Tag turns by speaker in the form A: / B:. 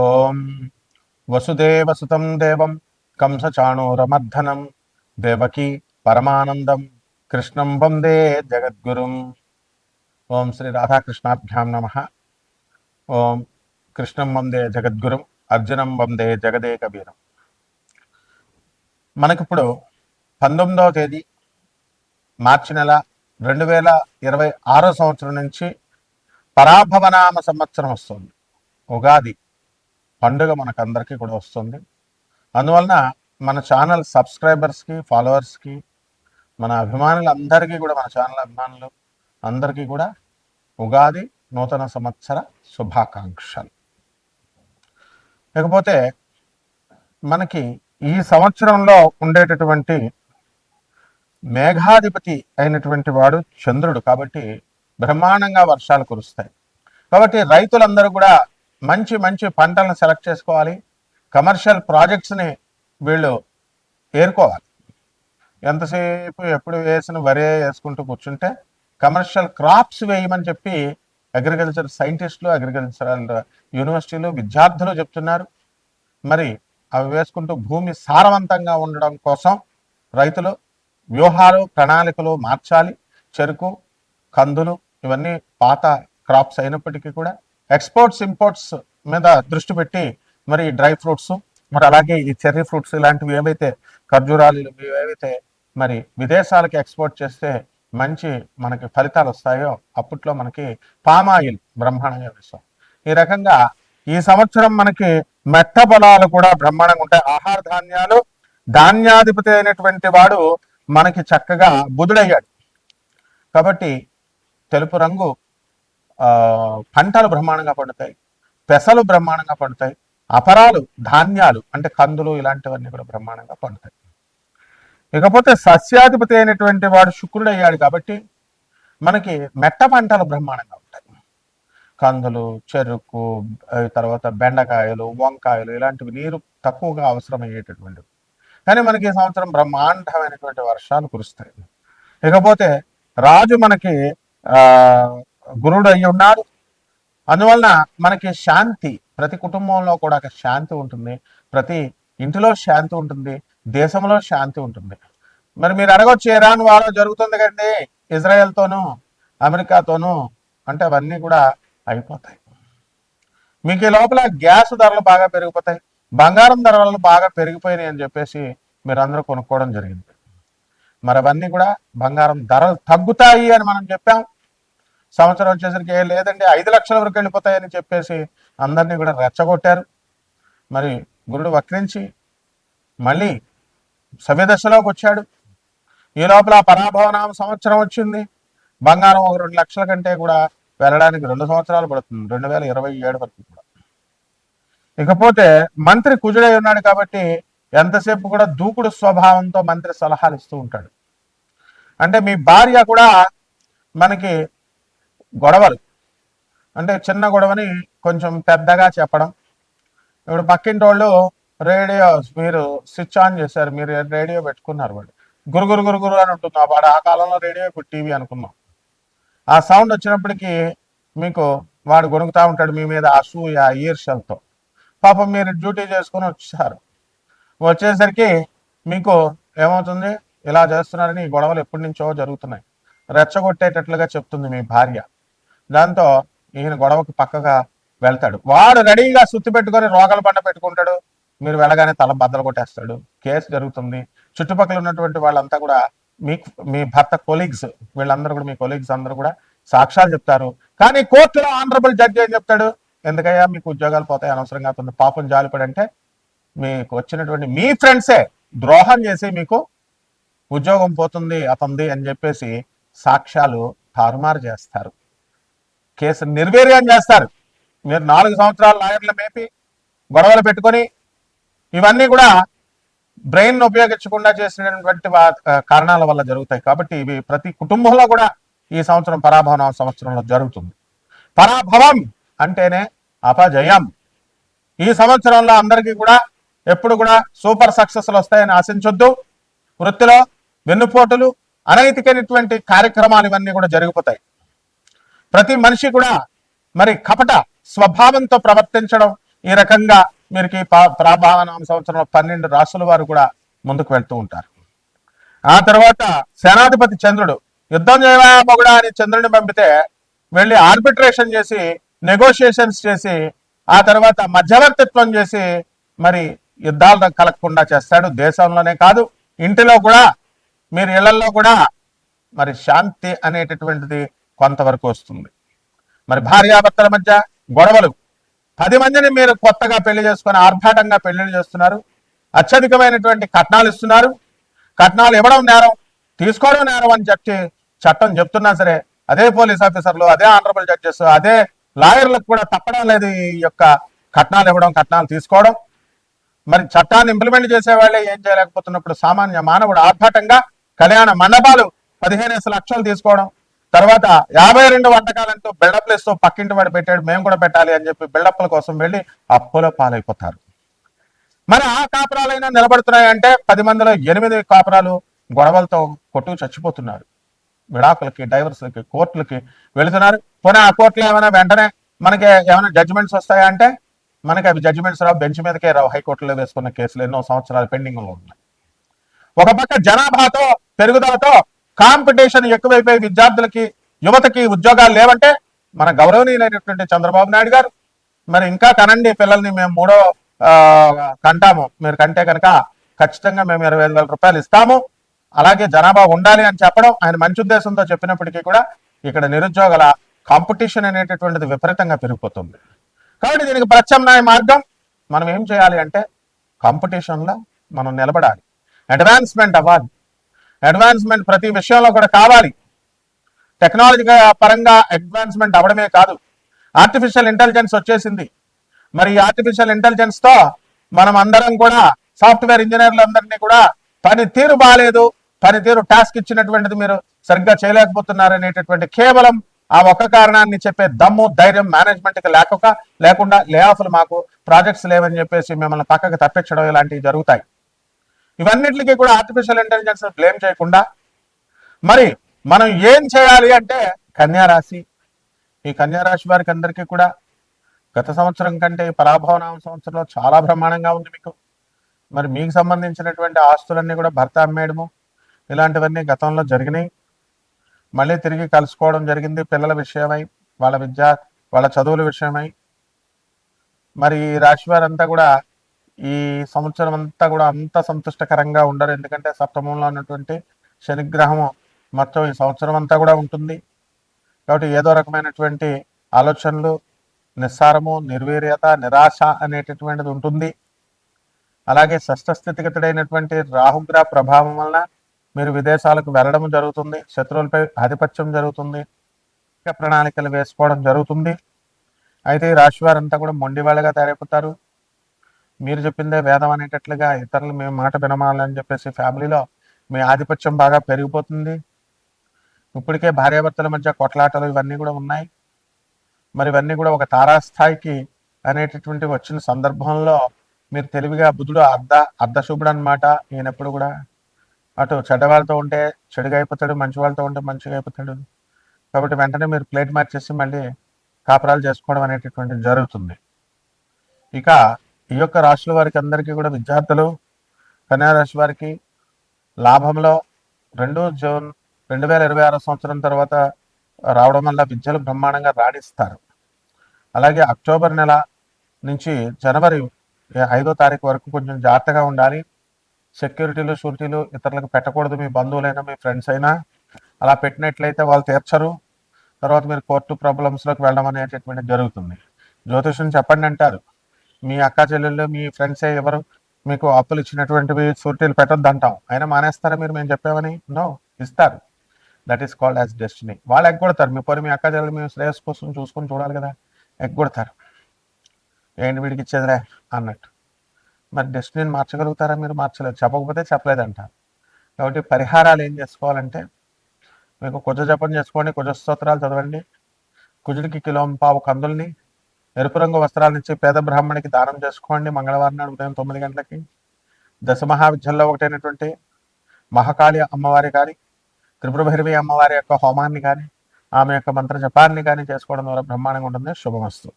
A: ఓం వసుదేవసుతం దేవం కంసచాణూరమర్ధనం దేవకీ పరమానందం కృష్ణం వందే జగద్గురుం. ఓం శ్రీ రాధాకృష్ణాభ్యాం నమ. ఓం కృష్ణం వందే జగద్గురుం అర్జునం వందే జగదేకవీరం. మనకిప్పుడు 19వ తేదీ మార్చి నెల 2026 సంవత్సరం నుంచి పరాభవనామ సంవత్సరం వస్తుంది. ఉగాది పండుగ మనకందరికీ కూడా వస్తుంది. అందువలన మన ఛానల్ సబ్స్క్రైబర్స్కి, ఫాలోవర్స్కి, మన అభిమానులందరికీ కూడా, మన ఛానల్ అభిమానులు అందరికీ కూడా ఉగాది నూతన సంవత్సర శుభాకాంక్షలు. లేకపోతే మనకి ఈ సంవత్సరంలో ఉండేటటువంటి మేఘాధిపతి అయినటువంటి వాడు చంద్రుడు. కాబట్టి బ్రహ్మాండంగా వర్షాలు కురుస్తాయి. కాబట్టి రైతులందరూ కూడా మంచి మంచి పంటలను సెలెక్ట్ చేసుకోవాలి. కమర్షియల్ ప్రాజెక్ట్స్ని వీళ్ళు ఏరుకోవాలి. ఎంతసేపు ఎప్పుడు వేసిన వరే వేసుకుంటూ కూర్చుంటే కమర్షియల్ క్రాప్స్ వేయమని చెప్పి అగ్రికల్చర్ సైంటిస్టులు, అగ్రికల్చరల్ యూనివర్సిటీలు, విద్యార్థులు చెప్తున్నారు. మరి అవి వేసుకుంటూ భూమి సారవంతంగా ఉండడం కోసం రైతులు వ్యూహాలు, ప్రణాళికలు మార్చాలి. చెరుకు, కందులు ఇవన్నీ పాత క్రాప్స్ అయినప్పటికీ కూడా ఎక్స్పోర్ట్స్, ఇంపోర్ట్స్ మీద దృష్టి పెట్టి మరి డ్రై ఫ్రూట్స్, మరి అలాగే ఈ చెర్రీ ఫ్రూట్స్ ఇలాంటివి ఏవైతే ఖర్జూరాలు ఏవైతే మరి విదేశాలకి ఎక్స్పోర్ట్ చేస్తే మంచి మనకి ఫలితాలు వస్తాయో అప్పట్లో మనకి పామాయిల్ బ్రహ్మాండంగా వేస్తాం. ఈ రకంగా ఈ సంవత్సరం మనకి మెట్ట పొలాలు కూడా బ్రహ్మాండంగా ఉంటాయి. ఆహార ధాన్యాలు, ధాన్యాధిపతి అయినటువంటి వాడు మనకి చక్కగా బుధుడయ్యాడు. కాబట్టి తెలుపు రంగు పంటలు బ్రహ్మాండంగా పండుతాయి, పెసలు బ్రహ్మాండంగా పండుతాయి, అపరాలు, ధాన్యాలు అంటే కందులు ఇలాంటివన్నీ కూడా బ్రహ్మాండంగా పండుతాయి. ఇకపోతే సస్యాధిపతి అయినటువంటి వాడు శుక్రుడు అయ్యాడు. కాబట్టి మనకి మెట్ట పంటలు బ్రహ్మాండంగా ఉంటాయి. కందులు, చెరుకు, తర్వాత బెండకాయలు, వంకాయలు ఇలాంటివి నీరు తక్కువగా అవసరమయ్యేటటువంటివి. కానీ మనకి ఈ సంవత్సరం బ్రహ్మాండమైనటువంటి వర్షాలు కురుస్తాయి. ఇకపోతే రాజు మనకి గురుడు అయి ఉన్నాడు. అందువలన మనకి శాంతి, ప్రతి కుటుంబంలో కూడా శాంతి ఉంటుంది, ప్రతి ఇంటిలో శాంతి ఉంటుంది, దేశంలో శాంతి ఉంటుంది. మరి మీరు అడగొచ్చు, ఇరాన్ వార్ జరుగుతుంది కండి ఇజ్రాయెల్తోనూ అమెరికాతోనూ అంటే అవన్నీ కూడా అయిపోతాయి. మీకు ఈ లోపల గ్యాస్ ధరలు బాగా పెరిగిపోతాయి, బంగారం ధరలు బాగా పెరిగిపోయినాయి అని చెప్పేసి మీరు అందరూ కొనుక్కోవడం జరిగింది. మరి అవన్నీ కూడా బంగారం ధరలు తగ్గుతాయి అని మనం చెప్పాం. సంవత్సరం వచ్చేసరికి లేదండి 5 లక్షల వరకు వెళ్ళిపోతాయని చెప్పేసి అందరినీ కూడా రెచ్చగొట్టారు. మరి గురుడు వక్రించి మళ్ళీ సవ్యదశలోకి వచ్చాడు. ఈ లోపల పరాభవనామ సంవత్సరం వచ్చింది. బంగారం ఒక 2 లక్షల కంటే కూడా వెళ్ళడానికి 2 సంవత్సరాలు పడుతుంది, 2027 వరకు కూడా. ఇకపోతే మంత్రి కుజుడై ఉన్నాడు. కాబట్టి ఎంతసేపు కూడా దూకుడు స్వభావంతో మంత్రి సలహాలు ఇస్తూ ఉంటాడు. అంటే మీ భార్య కూడా మనకి గొడవలు అంటే చిన్న గొడవని కొంచెం పెద్దగా చెప్పడం. ఇప్పుడు పక్కింటి వాళ్ళు రేడియో మీరు స్విచ్ ఆన్ చేశారు, మీరు రేడియో పెట్టుకున్నారు, వాడు గురుగురు గురుగురు అని ఉంటుంది. వాడు ఆ కాలంలో రేడియో ఇప్పుడు టీవీ అనుకున్నాం. ఆ సౌండ్ వచ్చినప్పటికీ మీకు వాడు గొణుకుతూ ఉంటాడు మీ మీద అసూయ, ఈర్ష్యలతో. పాపం మీరు డ్యూటీ చేసుకుని వచ్చేసరికి మీకు ఏమవుతుంది, ఇలా చేస్తున్నారని గొడవలు ఎప్పటి నుంచో జరుగుతున్నాయి. రెచ్చగొట్టేటట్లుగా చెప్తుంది మీ భార్య. దాంతో ఈయన గొడవకు పక్కగా వెళ్తాడు. వాడు రెడీగా సుత్తి పెట్టుకొని రోగాల పండ పెట్టుకుంటాడు. మీరు వెళ్ళగానే తల బద్దలు కొట్టేస్తాడు. కేసు జరుగుతుంది. చుట్టుపక్కల ఉన్నటువంటి వాళ్ళంతా కూడా మీ భర్త కొలీగ్స్, వీళ్ళందరూ కూడా మీ కొలీగ్స్ అందరూ కూడా సాక్ష్యాలు చెప్తారు. కానీ కోర్టులో ఆనరబుల్ జడ్జి ఏం చెప్తాడు, ఎందుకయ్యా మీకు ఉద్యోగాలు పోతాయి, అనవసరంగా అవుతుంది, పాపం జాలిపడి అంటే మీకు వచ్చినటువంటి మీ ఫ్రెండ్సే ద్రోహం చేసి మీకు ఉద్యోగం పోతుంది అతంది అని చెప్పేసి సాక్ష్యాలు తారుమారు చేస్తారు, కేసు నిర్వీర్యం చేస్తారు. మీరు 4 సంవత్సరాలు లాయర్లు మేపి గొడవలు పెట్టుకొని ఇవన్నీ కూడా బ్రెయిన్ ఉపయోగించకుండా చేసినటువంటి కారణాల వల్ల జరుగుతాయి. కాబట్టి ఇవి ప్రతి కుటుంబంలో కూడా ఈ సంవత్సరం పరాభవన సంవత్సరంలో జరుగుతుంది. పరాభవం అంటేనే అపజయం. ఈ సంవత్సరంలో అందరికీ కూడా ఎప్పుడు కూడా సూపర్ సక్సెస్లు వస్తాయని ఆశించొద్దు. వృత్తిలో వెన్నుపోటులు, అనైతికైనటువంటి కార్యక్రమాలు ఇవన్నీ కూడా జరిగిపోతాయి. ప్రతి మనిషి కూడా మరి కపట స్వభావంతో ప్రవర్తించడం, ఈ రకంగా మీకు ఈ ప్రాభావనామ సంవత్సరంలో 12 రాసుల వారు కూడా ముందుకు వెళ్తూ ఉంటారు. ఆ తర్వాత సేనాధిపతి చంద్రుడు యుద్ధం చేయవా మొగుడా అని చంద్రుడిని పంపితే వెళ్ళి ఆర్బిట్రేషన్ చేసి నెగోషియేషన్స్ చేసి ఆ తర్వాత మధ్యవర్తిత్వం చేసి మరి యుద్ధాలు కలగకుండా చేస్తాడు. దేశంలోనే కాదు ఇంటిలో కూడా, మీరు ఇళ్లలో కూడా మరి శాంతి అనేటటువంటిది కొంతవరకు వస్తుంది. మరి భార్యాభర్తల మధ్య గొడవలు, 10 మందిని మీరు కొత్తగా పెళ్లి చేసుకొని ఆర్భాటంగా పెళ్లిళ్ళు చేస్తున్నారు, అత్యధికమైనటువంటి కట్నాలు ఇస్తున్నారు. కట్నాలు ఇవ్వడం నేరం, తీసుకోవడం నేరం అని చెప్పి చట్టం చెప్తున్నా సరే అదే పోలీస్ ఆఫీసర్లు, అదే ఆనరబుల్ జడ్జెస్, అదే లాయర్లకు కూడా తప్పడం లేదు ఈ యొక్క కట్నాలు ఇవ్వడం, కట్నాలు తీసుకోవడం. మరి చట్టాన్ని ఇంప్లిమెంట్ చేసే వాళ్ళే ఏం చేయలేకపోతున్నప్పుడు సామాన్య మానవుడు ఆర్భాటంగా కళ్యాణ మండపాలు 15 లక్షలు తీసుకోవడం, తర్వాత 52 వంటకాలంటూ బిల్డప్లు ఇస్తూ పక్కింటి వాడు పెట్టాడు మేము కూడా పెట్టాలి అని చెప్పి బిల్డప్ల కోసం వెళ్ళి అప్పుల పాలైపోతారు. మరి ఆ కాపురాలైనా నిలబడుతున్నాయంటే 10 మందిలో 8 కాపురాలు గొడవలతో కొట్టుకు చచ్చిపోతున్నారు. విడాకులకి, డైవర్స్లకి, కోర్టులకి వెళుతున్నారు. పోనీ ఆ కోర్టులో ఏమైనా వెంటనే మనకి ఏమైనా జడ్జిమెంట్స్ వస్తాయా అంటే మనకి అవి జడ్జిమెంట్స్ రావు, బెంచ్ మీదకే రావు. హైకోర్టులో వేసుకున్న కేసులు ఎన్నో సంవత్సరాలు పెండింగ్లో ఉన్నాయి. ఒక పక్క జనాభాతో పెరుగుదలతో కాంపిటీషన్ ఎక్కువైపోయి విద్యార్థులకి, యువతకి ఉద్యోగాలు లేవంటే మన గౌరవనీయులైనటువంటి చంద్రబాబు నాయుడు గారు మరి ఇంకా కనండి పిల్లల్ని, మేము 3వ కంటాము, మీరు కంటే కనుక ఖచ్చితంగా మేము 25,000 రూపాయలు ఇస్తాము, అలాగే జనాభా ఉండాలి అని చెప్పడం ఆయన మంచి ఉద్దేశంతో చెప్పినప్పటికీ కూడా ఇక్కడ నిరుద్యోగుల కాంపిటీషన్ అనేటటువంటిది విపరీతంగా పెరిగిపోతుంది. కాబట్టి దీనికి ప్రత్యామ్నాయ మార్గం మనం ఏం చేయాలి అంటే కాంపిటీషన్లో మనం నిలబడాలి, అడ్వాన్స్మెంట్ అవ్వాలి. అడ్వాన్స్మెంట్ ప్రతి విషయంలో కూడా కావాలి. టెక్నాలజీ పరంగా అడ్వాన్స్మెంట్ అవ్వడమే కాదు, ఆర్టిఫిషియల్ ఇంటెలిజెన్స్ వచ్చేసింది. మరి ఈ ఆర్టిఫిషియల్ ఇంటెలిజెన్స్ తో మనం అందరం కూడా సాఫ్ట్వేర్ ఇంజనీర్లు అందరినీ కూడా పనితీరు బాగాలేదు, పనితీరు టాస్క్ ఇచ్చినటువంటిది మీరు సరిగ్గా చేయలేకపోతున్నారు అనేటటువంటి కేవలం ఆ ఒక్క కారణాన్ని చెప్పే దమ్ము, ధైర్యం మేనేజ్మెంట్కి లేకుండా లే ఆఫ్లు, మాకు ప్రాజెక్ట్స్ లేవని చెప్పేసి మిమ్మల్ని పక్కకు తప్పించడం ఇలాంటివి జరుగుతాయి. ఇవన్నిటికీ కూడా ఆర్టిఫిషియల్ ఇంటెలిజెన్స్ బ్లేమ్ చేయకుండా మరి మనం ఏం చేయాలి అంటే కన్యారాశి, ఈ కన్యారాశి వారికి అందరికీ కూడా గత సంవత్సరం కంటే పరాభవనామ సంవత్సరంలో చాలా బ్రహ్మాండంగా ఉంది మీకు. మరి మీకు సంబంధించినటువంటి ఆస్తులన్నీ కూడా భర్త అమ్మేయడము ఇలాంటివన్నీ గతంలో జరిగినాయి. మళ్ళీ తిరిగి కలుసుకోవడం జరిగింది పిల్లల విషయమై, వాళ్ళ విద్య, వాళ్ళ చదువుల విషయమై. మరి ఈ రాశి వారంతా కూడా ఈ సంవత్సరం అంతా కూడా అంత సంతుష్టకరంగా ఉండరు, ఎందుకంటే సప్తమంలో ఉన్నటువంటి శనిగ్రహము మొత్తం ఈ సంవత్సరం అంతా కూడా ఉంటుంది. కాబట్టి ఏదో రకమైనటువంటి ఆలోచనలు, నిస్సారము, నిర్వీర్యత, నిరాశ అనేటటువంటిది ఉంటుంది. అలాగే షష్ఠస్థితిగతుడైనటువంటి రాహుగ్రహ ప్రభావం వలన మీరు విదేశాలకు వెళ్ళడం జరుగుతుంది, శత్రువులపై ఆధిపత్యం జరుగుతుంది, ప్రణాళికలు వేసుకోవడం జరుగుతుంది. అయితే ఈ రాశి వారంతా కూడా మొండివాళ్ళగా తయారైపోతారు. మీరు చెప్పిందే వేదం అనేటట్లుగా ఇతరులు మేము మాట వినమాలని చెప్పేసి ఫ్యామిలీలో మీ ఆధిపత్యం బాగా పెరిగిపోతుంది. ఇప్పటికే భార్యాభర్తల మధ్య కొట్లాటలు ఇవన్నీ కూడా ఉన్నాయి. మరి ఇవన్నీ కూడా ఒక తారాస్థాయికి అనేటటువంటి వచ్చిన సందర్భంలో మీరు తెలివిగా, బుధుడు అర్ధశుభుడు అనమాట. ఈయనప్పుడు కూడా అటు చెడ్డ వాళ్ళతో ఉంటే చెడుగా అయిపోతాడు, మంచి వాళ్ళతో ఉంటే మంచిగా అయిపోతాడు. కాబట్టి వెంటనే మీరు ప్లేట్ మార్చేసి మళ్ళీ కాపురాలు చేసుకోవడం అనేటటువంటిది జరుగుతుంది. ఇక ఈ యొక్క రాశుల వారికి అందరికీ కూడా విద్యార్థులు, కన్యారాశి వారికి లాభంలో 2 జూన్ 2026 సంవత్సరం తర్వాత రావడం వల్ల విద్యలు బ్రహ్మాండంగా రాణిస్తారు. అలాగే అక్టోబర్ నెల నుంచి జనవరి 5వ తారీఖు వరకు కొంచెం జాగ్రత్తగా ఉండాలి. సెక్యూరిటీలు, షూరిటీలు ఇతరులకు పెట్టకూడదు. మీ బంధువులైనా మీ ఫ్రెండ్స్ అయినా అలా పెట్టినట్లయితే వాళ్ళు తీర్చరు. తర్వాత మీరు కోర్టు ప్రాబ్లమ్స్లోకి వెళ్ళడం అనేటటువంటిది జరుగుతుంది. జ్యోతిషం చెప్పండి అంటారు, మీ అక్క చెల్లెళ్ళు, మీ ఫ్రెండ్సే ఎవరు మీకు అప్పులు ఇచ్చినటువంటివి షూరిటీలు పెట్టొద్దు అంటాం, అయినా మానేస్తారా మీరు మేము చెప్పామని? నో, ఇస్తారు. That is called as destiny. వాళ్ళు ఎగ్గొడతారు. మీ పోనీ మీ అక్క చెల్లెలు మీ శ్రేయస్ కోసం చూసుకొని చూడాలి కదా, ఎగ్గొడతారు. ఏంటి వీడికి ఇచ్చేదిలే అన్నట్టు. మరి డెస్టినీని మార్చగలుగుతారా మీరు? మార్చలేదు. చెప్పకపోతే చెప్పలేదంటారు. కాబట్టి పరిహారాలు ఏం చేసుకోవాలంటే మీకు కుజ జపం చేసుకోండి, కుజ స్తోత్రాలు చదవండి, కుజుడికి కిలోంపావు కందుల్ని, ఎరుపు రంగు వస్త్రాలు ఇచ్చి పేద బ్రాహ్మణికి దానం చేసుకోండి. మంగళవారం నాడు ఉదయం 9 గంటలకి దశమహావిద్యల్లో ఒకటైనటువంటి మహాకాళి అమ్మవారి కానీ, త్రిపురభైరవి అమ్మవారి యొక్క హోమాన్ని కానీ, ఆమె యొక్క మంత్ర జపాన్ని కానీ చేసుకోవడం ద్వారా బ్రహ్మాండంగా ఉంటుంది. శుభమస్తు.